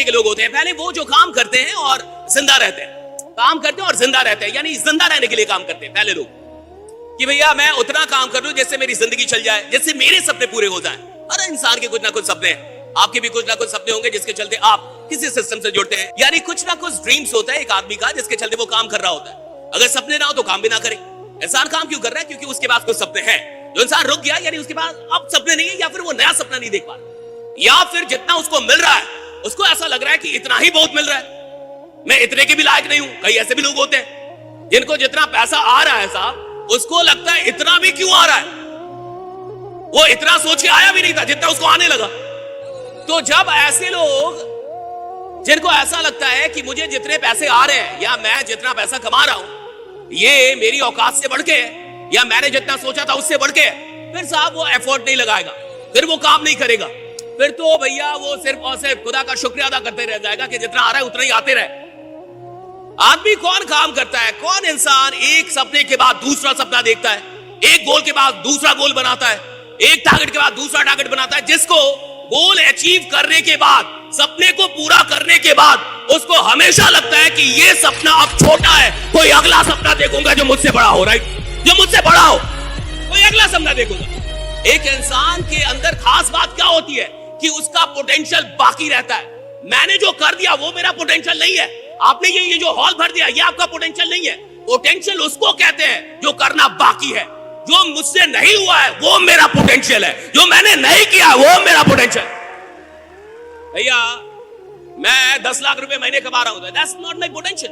के लोग होते हैं। पहले वो जो काम करते हैं और जिंदा रहते हैं, काम करते हैं और जिंदा रहते हैं, यानी जिंदा रहने के लिए काम करते हैं पहले लोग, कि भैया मैं उतना काम कर लूं जिससे मेरी जिंदगी चल जाए, जिससे मेरे सपने पूरे हो जाएं। हर इंसान के कुछ ना कुछ सपने हैं, आपके भी कुछ ना कुछ सपने होंगे जिसके चलते आप किसी सिस्टम से जुड़ते हैं, यानी कुछ ना कुछ ड्रीम्स होता है एक आदमी का जिसके चलते वो काम कर रहा होता है। अगर सपने ना हो तो काम भी ना करे। इंसान काम क्यों कर रहा है? क्योंकि उसके पास कुछ सपने हैं। जो इंसान रुक गया यानी उसके पास अब सपने नहीं है, या फिर वो नया सपना नहीं देख पा रहा, या फिर जितना उसको मिल रहा है उसको ऐसा लग रहा है कि इतना ही बहुत मिल रहा है, मैं इतने के भी लायक नहीं हूं। कई ऐसे भी लोग होते हैं जिनको जितना पैसा आ रहा है साहब, उसको लगता है इतना भी क्यों आ रहा है, वो इतना सोच के आया भी नहीं था जितना उसको आने लगा। तो जब ऐसे लोग जिनको ऐसा लगता है कि मुझे जितने पैसे आ रहे हैं या मैं जितना पैसा कमा रहा हूं ये मेरी औकात से बढ़ के है, या मैंने जितना सोचा था उससे बढ़ के है, फिर साहब वो एफर्ट नहीं लगाएगा, फिर वो काम नहीं करेगा, फिर तो भैया वो सिर्फ और सिर्फ खुदा का शुक्रिया अदा करते रह जाएगा कि जितना आ रहा है उतना ही आते रहे। आदमी कौन काम करता है, कौन इंसान एक सपने के बाद दूसरा सपना देखता है, एक गोल के बाद दूसरा गोल बनाता है, एक टारगेट के बाद दूसरा टारगेट बनाता है, जिसको गोल अचीव करने के बाद, सपने को पूरा करने के बाद उसको हमेशा लगता है कि ये सपना अब छोटा है, कोई अगला सपना देखूंगा जो मुझसे बड़ा हो, राइट, जो मुझसे बड़ा हो, कोई अगला सपना देखूंगा। एक इंसान के अंदर खास बात क्या होती है कि उसका पोटेंशियल बाकी रहता है। मैंने जो कर दिया वो मेरा पोटेंशियल नहीं है, आपने ये जो हॉल भर दिया ये आपका पोटेंशियल नहीं है। पोटेंशियल उसको कहते हैं जो करना बाकी है, जो मुझसे नहीं हुआ है वो मेरा पोटेंशियल है, जो मैंने नहीं किया वो मेरा पोटेंशियल। भैया मैं 10 लाख रुपए महीने कमा रहा हूं, that's not my potential.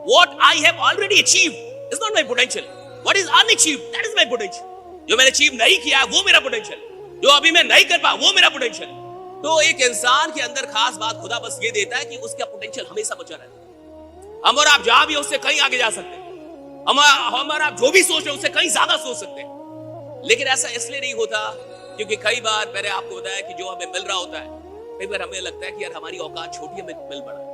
What I have already achieved is not my potential, what is unachieved that is my potential. जो मैंने अचीव नहीं किया है वो मेरा पोटेंशियल, जो अभी मैं नहीं कर पाया वो मेरा पोटेंशियल। तो एक इंसान के अंदर खास बात खुदा बस ये देता है कि उसका पोटेंशियल हमेशा बचा रहता है। हम और आप जहां भी उससे कहीं आगे जा सकते हैं, हम और आप जो भी सोच रहे हैं उससे कहीं ज्यादा सोच सकते हैं। लेकिन ऐसा इसलिए नहीं होता क्योंकि कई बार मैंने आपको बताया कि जो हमें मिल रहा होता है, कई बार हमें लगता है कि यार हमारी औकात छोटी है, हमें मिल बड़ा है।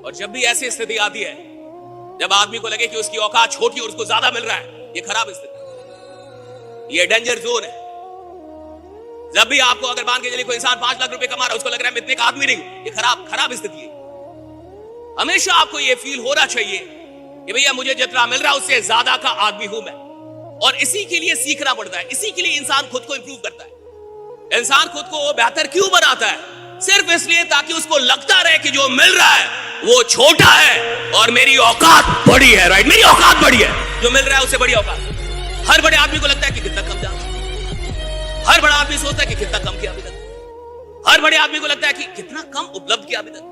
और जब भी ऐसी स्थिति आती है जब आदमी को लगे कि उसकी औकात छोटी और उसको ज्यादा मिल रहा है, ये खराब स्थिति, ये डेंजर जोन है। जब भी आपको अगर मान के चलिए कोई इंसान 5 लाख रुपए कमा रहा है, उसको लग रहा है मैं इतने का आदमी नहीं, ये खराब स्थिति है। हमेशा आपको ये फील होना चाहिए कि भैया मुझे जितना मिल रहा है उससे ज्यादा का आदमी हूं मैं। और इसी के लिए सीखना पड़ता है, इसी के लिए इंसान खुद को इंप्रूव करता है। इंसान खुद को बेहतर क्यों बनाता है? सिर्फ इसलिए ताकि उसको लगता रहे कि जो मिल रहा है वो छोटा है और मेरी औकात बड़ी है, राइट, मेरी औकात बड़ी है, जो मिल रहा है उससे बड़ी औकात। हर बड़े आदमी को लगता है कि कितना कम जाना, हर बड़ा आदमी सोचता है कि कितना कम किया अभी तक, हर बड़े आदमी को लगता है कि कितना कम उपलब्ध किया अभी तक,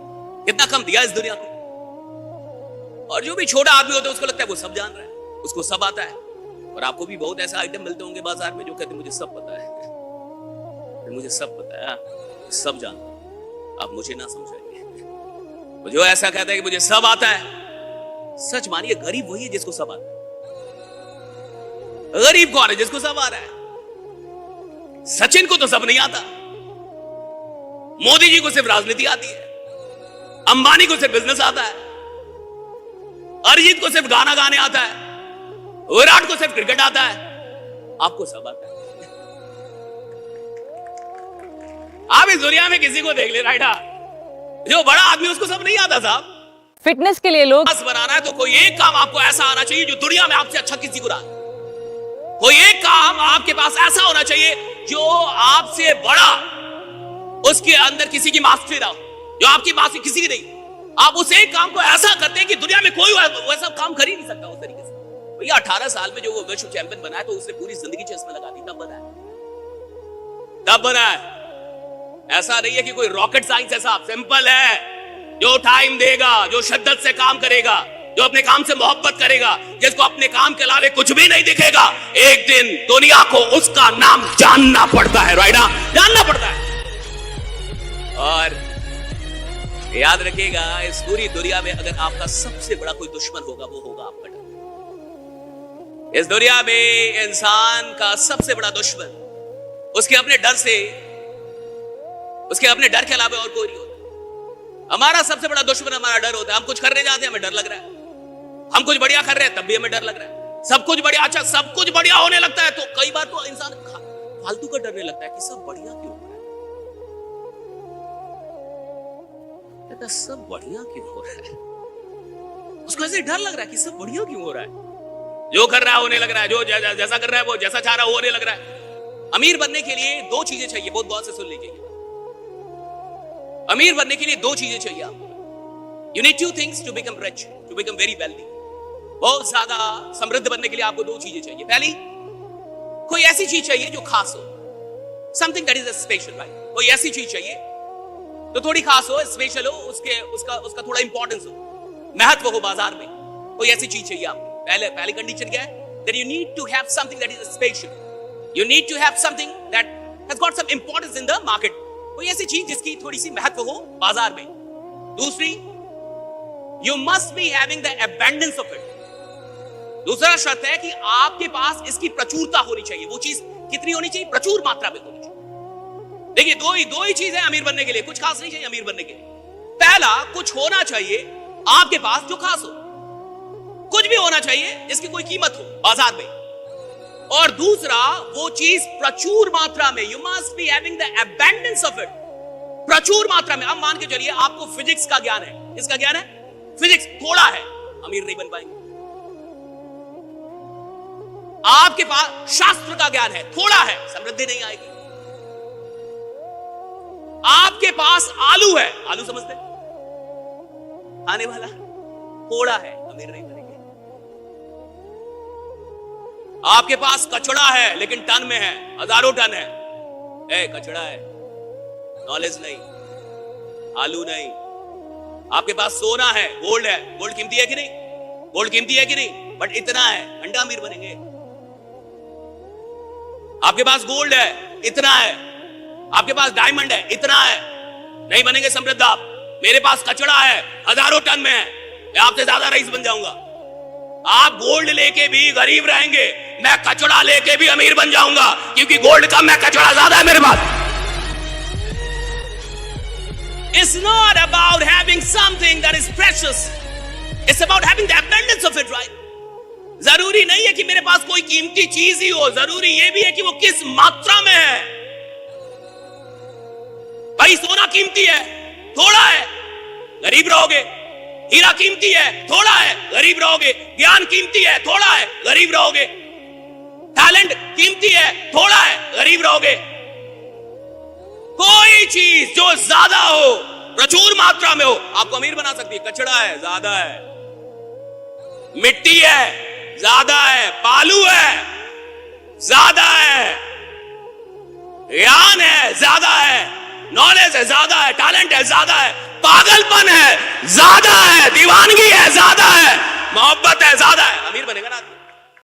कितना कम दिया इस दुनिया को। और जो भी छोटा आदमी होता है उसको लगता है वो सब जान रहा है, उसको सब आता है। और आपको भी बहुत ऐसे आइटम मिलते होंगे बाजार में जो कहते हैं मुझे सब पता है, मुझे सब पता है, सब जानता हूं, आप मुझे ना समझाइए। जो ऐसा कहता है कि मुझे सब आता है, सच मानिए गरीब वही है जिसको सब आता है। गरीब कौन है? जिसको सब आ रहा है। सचिन को तो सब नहीं आता, मोदी जी को सिर्फ राजनीति आती है, अंबानी को सिर्फ बिजनेस आता है, अरिजीत को सिर्फ गाना गाने आता है, विराट को सिर्फ क्रिकेट आता है, आपको सब आता है। आप इस दुनिया में किसी को देख ले, राइट, जो बड़ा आदमी उसको सब नहीं आता साहब। फिटनेस के लिए लोग बनाना है तो कोई एक काम आपको ऐसा आना चाहिए जो दुनिया में आपसे अच्छा किसी को ना। कोई एक काम आपके पास ऐसा होना चाहिए जो आपसे बड़ा उसके अंदर किसी की मास्टरी ना हो, जो आपकी मास्टरी किसी की नहीं। आप उस एक काम को ऐसा करते हैं कि दुनिया में कोई वैसा काम कर ही नहीं सकता उस तरीके से। भैया 18 साल में जो वो विश्व चैंपियन बना है तो उसने पूरी जिंदगी चश्मे लगा दी, तब बना है। ऐसा नहीं है कि कोई रॉकेट साइंस है साहब, सिंपल है। जो टाइम देगा, जो शिद्दत से काम करेगा, जो अपने काम से मोहब्बत करेगा, जिसको अपने काम के अलावा कुछ भी नहीं दिखेगा, एक दिन दुनिया को उसका नाम जानना पड़ता है, राइट, जानना पड़ता है। और याद रखिएगा इस पूरी दुनिया में अगर आपका सबसे बड़ा कोई दुश्मन होगा वो होगा आपका डर। इस दुनिया में इंसान का सबसे बड़ा दुश्मन उसके अपने डर से, उसके अपने डर के अलावा और कोई नहीं होता। हमारा सबसे बड़ा दुश्मन हमारा डर होता है। हम कुछ करने जाते हैं हमें डर लग रहा है, हम कुछ बढ़िया कर रहे हैं तब भी हमें डर लग रहा है, सब कुछ बढ़िया, अच्छा सब कुछ बढ़िया होने लगता है तो कई बार तो इंसान फालतू का डरने लगता है कि सब बढ़िया क्यों हो रहा है, कहता सब बढ़िया क्यों हो रहा है? उसको ऐसे डर लग रहा है कि सब बढ़िया क्यों हो रहा है, जो कर रहा है होने लग रहा है, जो जैसा कर रहा है वो जैसा चाह रहा है होने लग रहा है। अमीर बनने के लिए दो चीजें चाहिए, बहुत बहुत से सुन लीजिए। अमीर बनने के लिए दो चीजें चाहिए आपको। You need two things to become रिच, टू बिकम वेरी वेल्दी। बहुत ज्यादा समृद्ध बनने के लिए आपको दो चीजें चाहिए। पहली, कोई ऐसी चीज चाहिए जो खास हो, something that is special, right? कोई ऐसी चीज चाहिए तो थोड़ी खास हो, स्पेशल हो, उसका थोड़ा इंपॉर्टेंस हो, महत्व हो बाजार में। कोई ऐसी चीज चाहिए आपको। पहली कंडीशन क्या है? That you need to have something that is special, you need to have something that has got some importance in the market. कोई ऐसी चीज जिसकी थोड़ी सी महत्व हो बाजार में। दूसरी, you must be having the abundance of it. दूसरा शर्त है कि आपके पास इसकी प्रचुरता होनी चाहिए। वो चीज कितनी होनी चाहिए? प्रचुर मात्रा में होनी चाहिए। देखिए, दो ही चीज है अमीर बनने के लिए, कुछ खास नहीं चाहिए अमीर बनने के लिए। पहला, कुछ होना चाहिए आपके पास जो खास हो, कुछ भी होना चाहिए जिसकी कोई कीमत हो बाजार में। और दूसरा, वो चीज प्रचुर मात्रा में, you must be having the abundance of it, प्रचुर मात्रा में। अब मान के चलिए आपको फिजिक्स का ज्ञान है। किसका ज्ञान है? फिजिक्स थोड़ा है, अमीर नहीं बन पाएंगे। आपके पास शास्त्र का ज्ञान है, थोड़ा है, समृद्धि नहीं आएगी। आपके पास आलू है, आलू समझते खाने वाला, थोड़ा है, अमीर नहीं बनेंगे। आपके पास कचड़ा है लेकिन टन में है, हजारों टन है, कचड़ा है, नॉलेज नहीं, आलू नहीं। आपके पास सोना है, गोल्ड है, गोल्ड कीमती है कि नहीं? गोल्ड कीमती है कि नहीं? बट इतना है, अंडा अमीर बनेंगे। आपके पास गोल्ड है, इतना है। आपके पास डायमंड है, इतना है, नहीं बनेंगे समृद्ध आप। मेरे पास कचड़ा है, हजारों टन में है, मैं आपसे ज्यादा रईस बन जाऊंगा। आप गोल्ड लेके भी गरीब रहेंगे, मैं कचड़ा लेके भी अमीर बन जाऊंगा, क्योंकि गोल्ड कम है, कचड़ा ज्यादा है मेरे पास। It's not about having something that is precious. It's about having the abundance of it, right? जरूरी नहीं है कि मेरे पास कोई कीमती चीज ही हो, जरूरी ये भी है कि वो किस मात्रा में है। भाई सोना कीमती है, थोड़ा है, गरीब रहोगे। हीरा कीमती है, थोड़ा है, गरीब रहोगे। ज्ञान कीमती है, थोड़ा है, गरीब रहोगे। टैलेंट कीमती है, थोड़ा है, गरीब रहोगे। कोई चीज जो ज्यादा हो, प्रचुर मात्रा में हो, आपको अमीर बना सकती है। कचड़ा है, ज्यादा है। मिट्टी है, ज्यादा है। बालू है, ज्यादा है। ज्ञान है, ज्यादा है। नॉलेज है, ज्यादा है। टैलेंट है, ज्यादा है। पागलपन है, ज्यादा है। दीवानगी है, ज्यादा है। मोहब्बत है, ज्यादा है। अमीर बनेगा ना आदमी।